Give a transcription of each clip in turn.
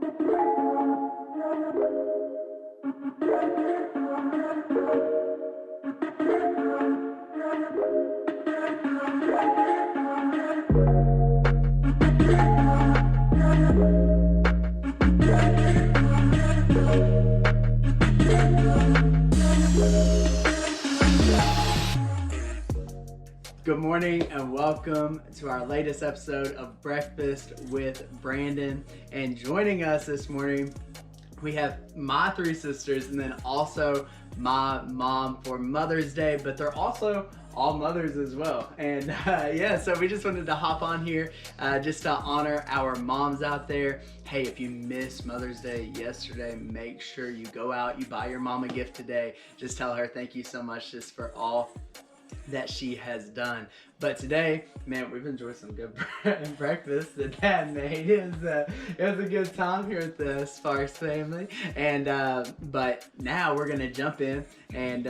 Good morning and welcome to our latest episode of Breakfast with Brandon. And joining us this morning, we have my three sisters and then also my mom for Mother's Day, but they're also all mothers as well. And so we just wanted to hop on here just to honor our moms out there. Hey, if you missed Mother's Day yesterday, make sure you go out, you buy your mom a gift today. Just tell her thank you so much just for all that she has done. But today, man, we've enjoyed some good breakfast that Dad made. It was a good time here with the Sparks family. And but now we're gonna jump in and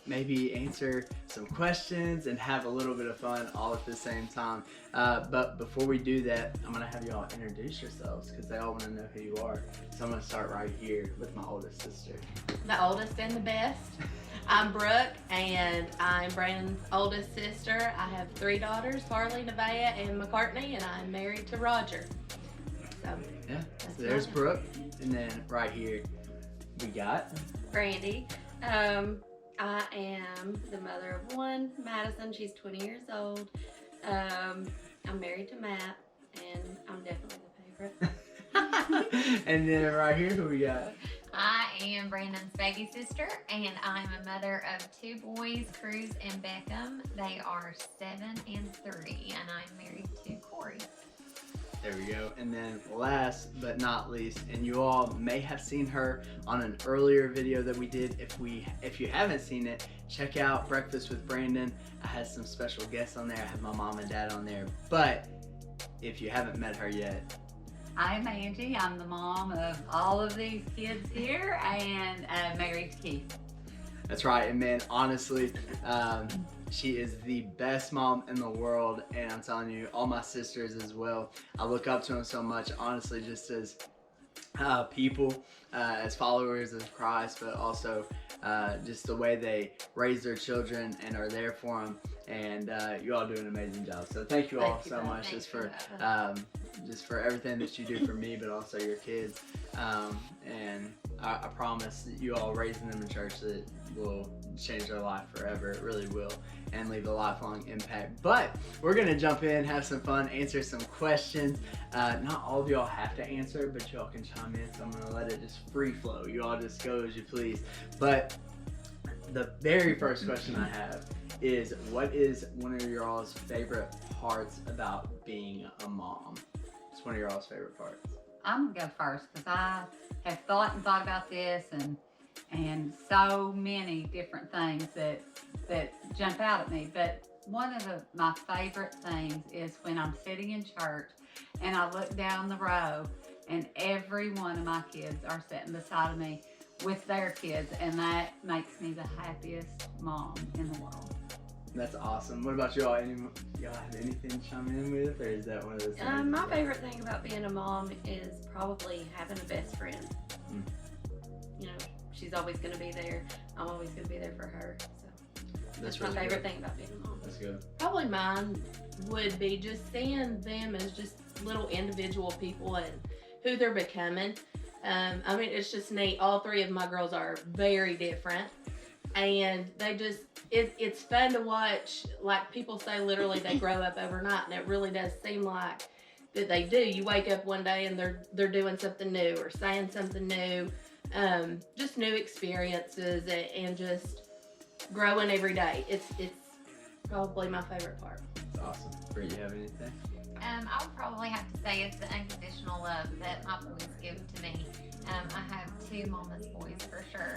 maybe answer some questions and have a little bit of fun all at the same time. But before we do that, I'm gonna have you all introduce yourselves because they all want to know who you are. So I'm gonna start right here with my oldest sister. The oldest and the best. I'm Brooke, and I'm Brandon's oldest sister. I have three daughters, Farley, Nevaeh, and McCartney, and I'm married to Roger. So yeah, so there's Brooke, and then right here we got Brandy. I am the mother of one, Madison. She's 20 years old. I'm married to Matt, and I'm definitely the favorite. And then right here who we got? I am Brandon's baby sister, and I'm a mother of two boys, Cruz and Beckham. They are 7 and 3, and I'm married to Corey. There we go. And then last but not least, and you all may have seen her on an earlier video that we did. If you haven't seen it, check out Breakfast with Brandon. I had some special guests on there. I had my mom and dad on there. But if you haven't met her yet, I'm Angie. I'm the mom of all of these kids here and married to Keith. That's right. And man, honestly, she is the best mom in the world. And I'm telling you, all my sisters as well. I look up to them so much, honestly, just as people, as followers of Christ, but also just the way they raise their children and are there for them. And you all do an amazing job. So thank you all so much just for everything that you do for me, but also your kids. And I promise that you all raising them in church that will change their life forever. It really will, and leave a lifelong impact. But we're gonna jump in, have some fun, answer some questions. Not all of y'all have to answer, but y'all can chime in. So I'm gonna let it just free flow. You all just go as you please. But the very first question I have is, what is one of your all's favorite parts about being a mom? It's one of your all's favorite parts. I'm gonna go first because I have thought about this and so many different things that jump out at me. But one of my favorite things is when I'm sitting in church and I look down the row and every one of my kids are sitting beside of me with their kids, and that makes me the happiest mom in the world. That's awesome. What about y'all? Y'all have anything to chime in with, or is that one of those things? My favorite thing about being a mom is probably having a best friend. You know, she's always going to be there. I'm always going to be there for her. So that's really my favorite thing about being a mom. That's good. Probably mine would be just seeing them as just little individual people and who they're becoming. I mean, it's just neat. All three of my girls are very different, and they just, it's fun to watch. Like people say, literally they grow up overnight, and it really does seem like that they do. You wake up one day and they're doing something new or saying something new, just new experiences and just growing every day. It's probably my favorite part. That's awesome. Bree, you have anything? I would probably have to say it's the unconditional love that my boys give to me. I have two mama's boys for sure,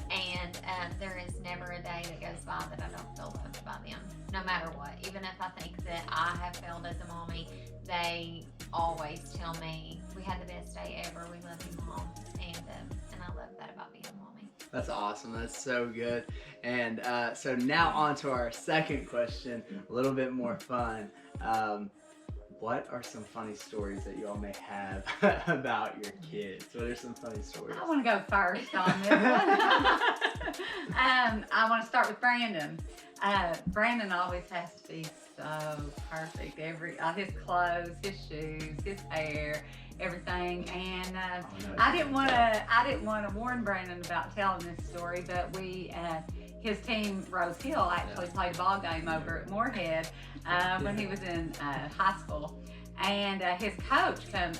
and there is never a day that goes by that I don't feel loved by them, no matter what. Even if I think that I have failed as a mommy, they always tell me, we had the best day ever, we love you, Mom, and I love that about being a mommy. That's awesome. That's so good. And so now on to our second question, a little bit more fun. what are some funny stories that you all may have about your kids? What are some funny stories? I want to go first on this one. I want to start with Brandon. Brandon always has to be so perfect. His clothes, his shoes, his hair, everything. And I didn't want to warn Brandon about telling this story, but his team, Rose Hill, actually played a ball game over at Moorhead when he was in high school. And his coach came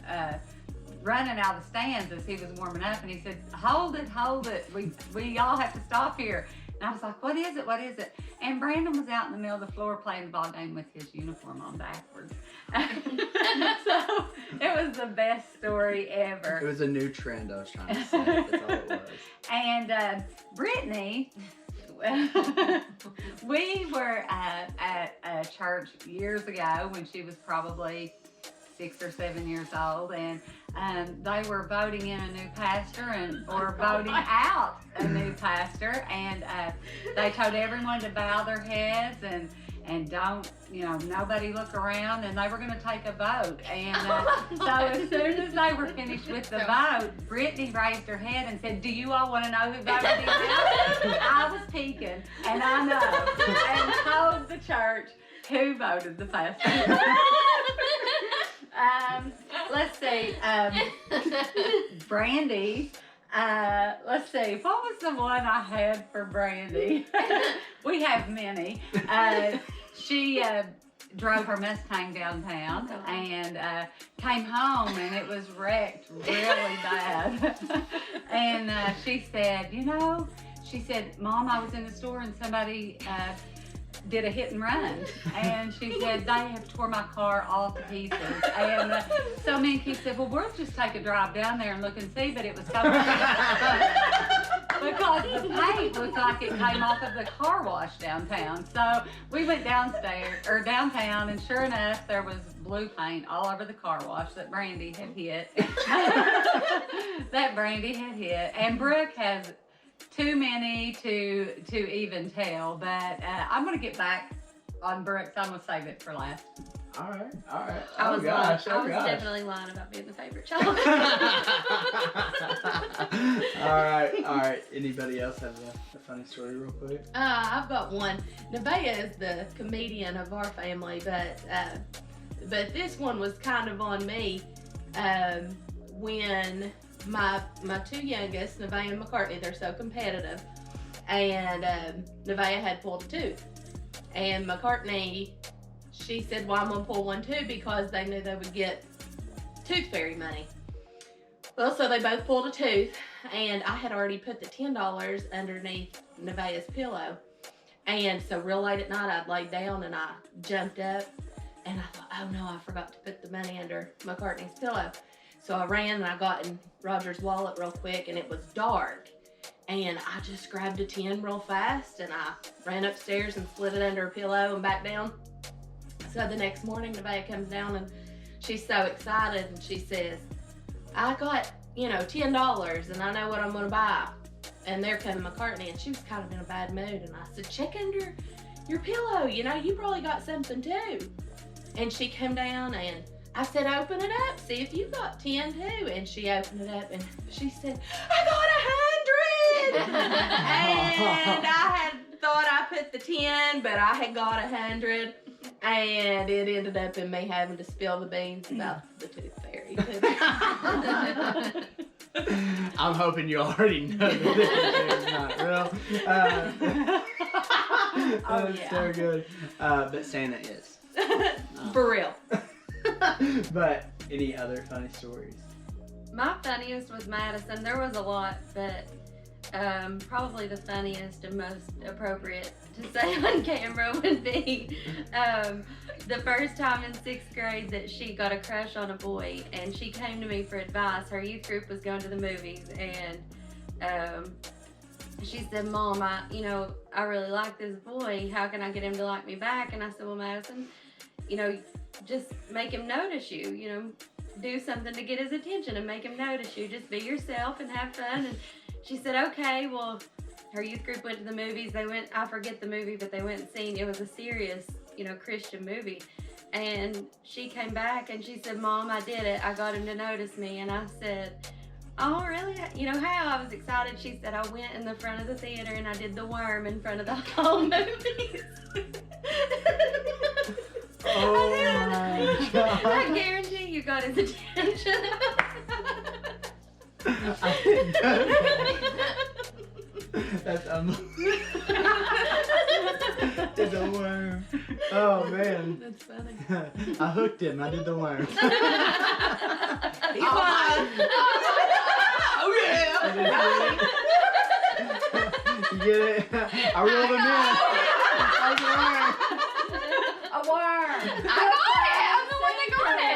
running out of the stands as he was warming up, and he said, hold it, we all have to stop here. And I was like, what is it? And Brandon was out in the middle of the floor playing the ball game with his uniform on backwards. So it was the best story ever. It was a new trend I was trying to say. That's all it was. And Brittany, we were at a church years ago when she was probably 6 or 7 years old, and they were voting in a new pastor or voting out a new pastor, and they told everyone to bow their heads and don't, nobody look around, and they were going to take a vote. And so as soon as they were finished with the vote, Brittany raised her head and said, do you all want to know who voted him out? I was peeking, and I know, and told the church who voted the pastor. Let's see, Brandy, let's see, what was the one I had for Brandy? We have many. She drove her Mustang downtown and came home, and it was wrecked really bad. And she said, Mom, I was in the store and somebody did a hit and run, and she said they have tore my car all to pieces. And so me and Keith said, well, we'll just take a drive down there and look and see, but it was so because the paint looked like it came off of the car wash downtown. So we went downtown, and sure enough, there was blue paint all over the car wash that Brandy had hit. And Brooke has too many to even tell, but I'm going to get back on Brooke, so I'm going to save it for last. All right. I was definitely lying about being the favorite child. All right. Anybody else have a funny story real quick? I've got one. Nevaeh is the comedian of our family, but this one was kind of on me when my two youngest, Nevaeh and McCartney, they're so competitive, and Nevaeh had pulled a tooth, and McCartney, she said, well, I'm gonna pull one too, because they knew they would get tooth fairy money. Well, so they both pulled a tooth, and I had already put the $10 underneath Nevaeh's pillow, and so real late at night I'd laid down and I jumped up, and I thought, oh no, I forgot to put the money under McCartney's pillow. So I ran and I got in Roger's wallet real quick, and it was dark. And I just grabbed a 10 real fast, and I ran upstairs and slid it under her pillow and back down. So the next morning, Nevaeh comes down and she's so excited, and she says, I got, $10 and I know what I'm gonna buy. And there came McCartney, and she was kind of in a bad mood. And I said, check under your pillow, you probably got something too. And she came down, and I said, open it up, see if you got 10 too. And she opened it up, and she said, I got 100. And I had thought I put the 10, but I had got 100. And it ended up in me having to spill the beans about the tooth fairy. I'm hoping you already know that it's not real. That's so good. But Santa is. For real. But any other funny stories? My funniest was Madison. There was a lot, but probably the funniest and most appropriate to say on camera would be the first time in 6th grade that she got a crush on a boy, and she came to me for advice. Her youth group was going to the movies, and she said, Mom, I really like this boy. How can I get him to like me back? And I said, well, Madison, just make him notice you, do something to get his attention and make him notice you. Just be yourself and have fun. And she said, okay. Well, her youth group went to the movies. I forget the movie, but they went and seen, it was a serious, Christian movie. And she came back and she said, "Mom, I did it. I got him to notice me." And I said, "Oh, really? You know how?" I was excited. She said, "I went in the front of the theater and I did the worm in front of the whole movies." Oh my God. I guarantee you got his attention. That's did the worm. Oh man. That's funny. I hooked him. I did the worm. He's fine. Oh yeah. You get it? I rolled him in. A worm. I got it. I'm the one that got it.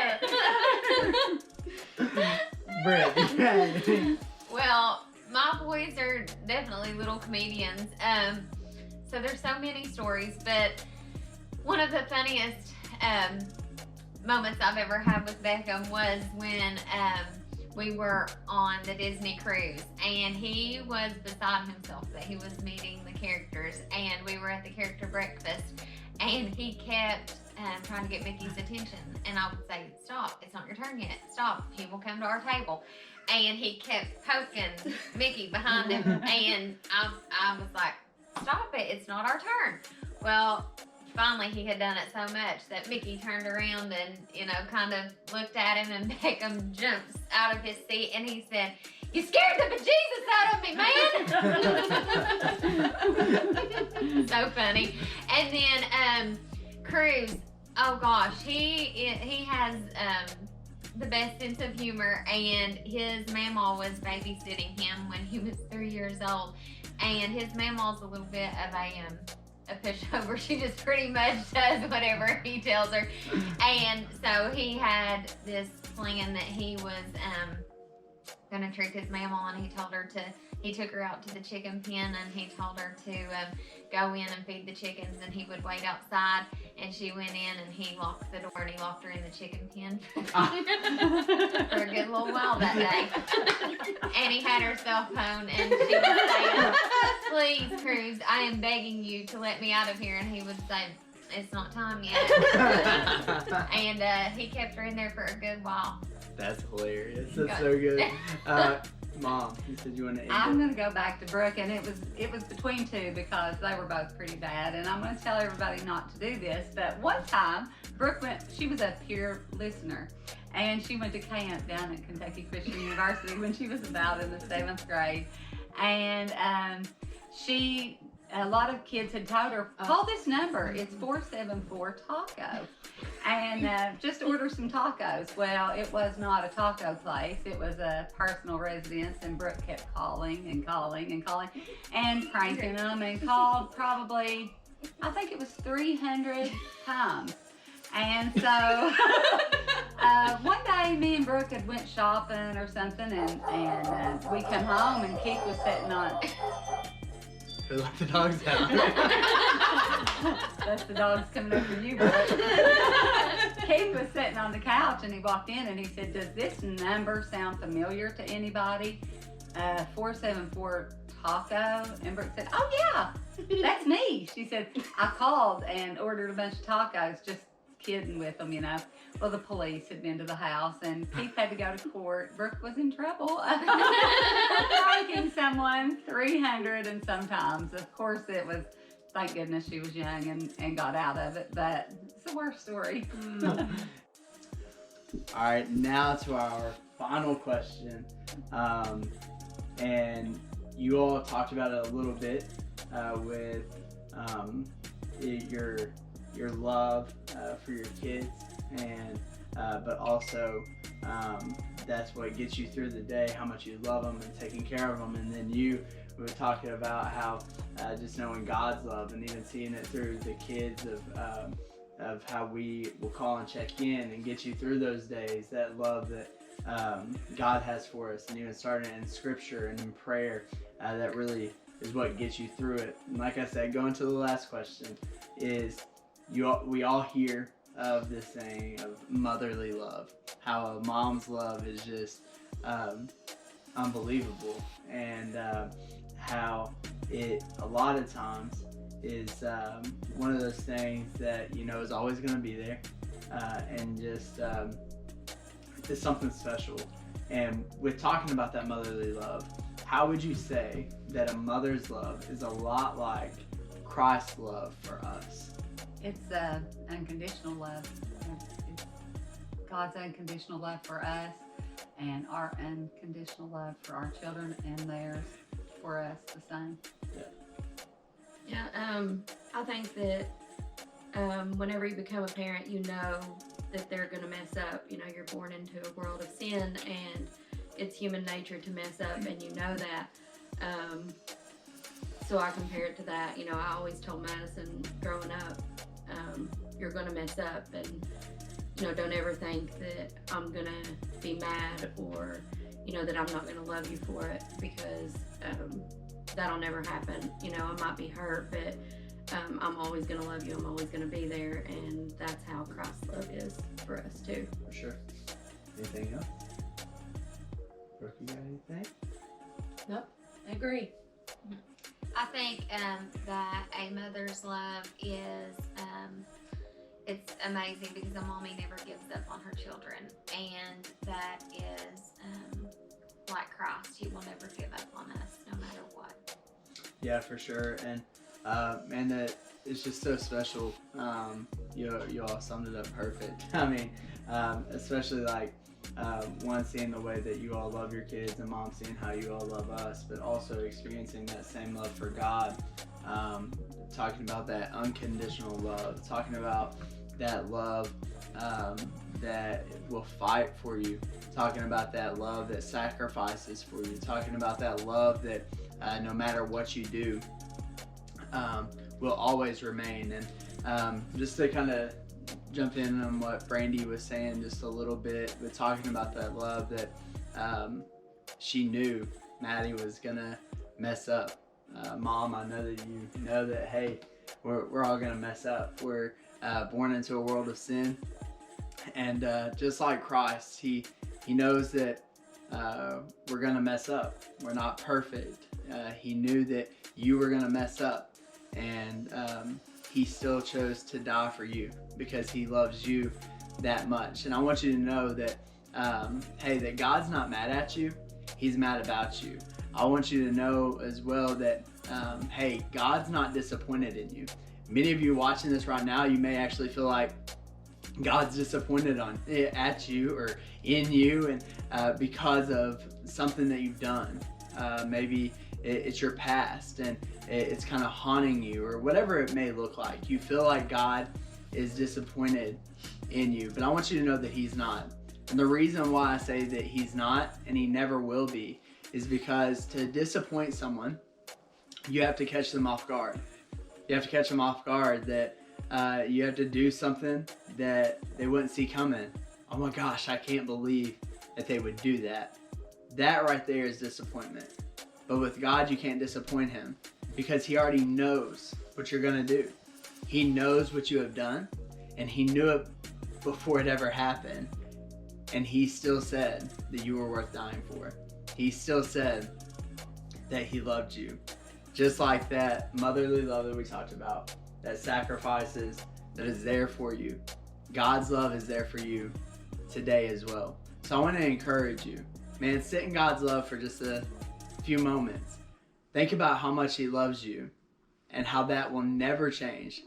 Brett. Well, my boys are definitely little comedians. So there's so many stories, but one of the funniest moments I've ever had with Beckham was when we were on the Disney cruise, and he was beside himself that he was meeting the characters, and we were at the character breakfast, and he kept trying to get Mickey's attention, and I would say, "Stop, it's not your turn yet, stop, he will come to our table." And he kept poking Mickey behind him, and I was like, "Stop it, it's not our turn." Well, finally he had done it so much that Mickey turned around and, kind of looked at him, and Beckham jumps out of his seat and he said, "You scared the bejesus out of me, man." So funny. And then Cruz, oh gosh, he has the best sense of humor, and his mamaw was babysitting him when he was 3 years old, and his mamaw's a little bit of a pushover. She just pretty much does whatever he tells her, and so he had this plan that he was gonna trick his mamaw, and he took her out to the chicken pen, and he told her to go in and feed the chickens, and he would wait outside, and she went in and he locked the door and he locked her in the chicken pen for a good little while that day. And he had her cell phone, and she was saying, "Please, Cruz, I am begging you to let me out of here." And he would say, "It's not time yet." And he kept her in there for a good while. That's hilarious. That's so good. Mom, you said you want to end I'm going to go back to Brooke, and it was between two because they were both pretty bad, and I'm going to tell everybody not to do this, but one time, Brooke she was a peer listener, and she went to camp down at Kentucky Christian University when she was about in the 7th grade, and a lot of kids had told her, "Call this number, it's 474-TACO, and just order some tacos." Well, it was not a taco place, it was a personal residence, and Brooke kept calling and calling and calling and cranking them, and called probably, I think it was 300 times. And so one day me and Brooke had went shopping or something, and we come home, and Keith was sitting on... Let the dogs out. That's the dogs coming over you, Brooke. Keith was sitting on the couch, and he walked in and he said, "Does this number sound familiar to anybody? 474-TACO?" And Brooke said, "Oh yeah, that's me." She said, "I called and ordered a bunch of tacos, just kidding with them, Well, the police had been to the house, and Keith had to go to court. Brooke was in trouble. Pranking someone 300 and sometimes. Of course, it was, thank goodness she was young and got out of it, but it's the worst story. All right, now to our final question. And you all talked about it a little bit with your love for your kids, and but also that's what gets you through the day, how much you love them and taking care of them. And then we were talking about how just knowing God's love, and even seeing it through the kids of how we will call and check in and get you through those days, that love that God has for us, and even starting in scripture and in prayer, that really is what gets you through it. And like I said, going to the last question is, we all hear of this saying of motherly love, how a mom's love is just unbelievable, and how it a lot of times is one of those things that is always going to be there, and just it's something special. And with talking about that motherly love, how would you say that a mother's love is a lot like Christ's love for us? It's unconditional love. It's God's unconditional love for us, and our unconditional love for our children, and theirs for us the same. Yeah, I think that whenever you become a parent, you know that they're going to mess up. You know, you're born into a world of sin, and it's human nature to mess up, and you know that. So I compare it to that. You know, I always told Madison growing up, you're going to mess up, and, you know, don't ever think that I'm going to be mad or, you know, that I'm not going to love you for it, because that'll never happen. You know, I might be hurt, but I'm always going to love you. I'm always going to be there, and that's how Christ's love is for us too. For sure. Anything else? Brooke, you got anything? Nope, I agree. I think that a mother's love is it's amazing because a mommy never gives up on her children, and that is like Christ. He will never give up on us no matter what. Yeah, for sure. And man, that it's just so special. You all summed it up perfect. I mean, especially like one, seeing the way that you all love your kids, and mom seeing how you all love us, but also experiencing that same love for God. Talking about that unconditional love, talking about that love that will fight for you, talking about that love that sacrifices for you, talking about that love that no matter what you do will always remain. And just to kind of jump in on what Brandy was saying just a little bit, with talking about that love that she knew Maddie was gonna mess up. Mom, I know that you know that, hey, we're all gonna mess up. We're born into a world of sin, and just like Christ, he knows that we're gonna mess up. We're not perfect. He knew that you were gonna mess up, and he still chose to die for you because he loves you that much. And I want you to know that hey, that God's not mad at you, he's mad about you. I want you to know as well that hey, God's not disappointed in you. Many of you watching this right now, you may actually feel like God's disappointed at you or in you, and because of something that you've done. Maybe it's your past, and it's kind of haunting you, or whatever it may look like. You feel like God is disappointed in you, but I want you to know that he's not. And the reason why I say that he's not, and he never will be, is because to disappoint someone, you have to catch them off guard. You have to catch them off guard, that you have to do something that they wouldn't see coming. Oh my gosh, I can't believe that they would do that. That right there is disappointment. But with God, you can't disappoint him, because he already knows what you're gonna do. He knows what you have done, and he knew it before it ever happened. And he still said that you were worth dying for. He still said that he loved you. Just like that motherly love that we talked about, that sacrifices, that is there for you. God's love is there for you today as well. So I want to encourage you, man, sit in God's love for just a few moments. Think about how much he loves you, and how that will never change.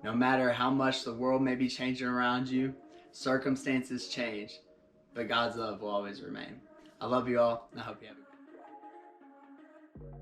No matter how much the world may be changing around you, circumstances change, but God's love will always remain. I love you all, and I hope you have a great day.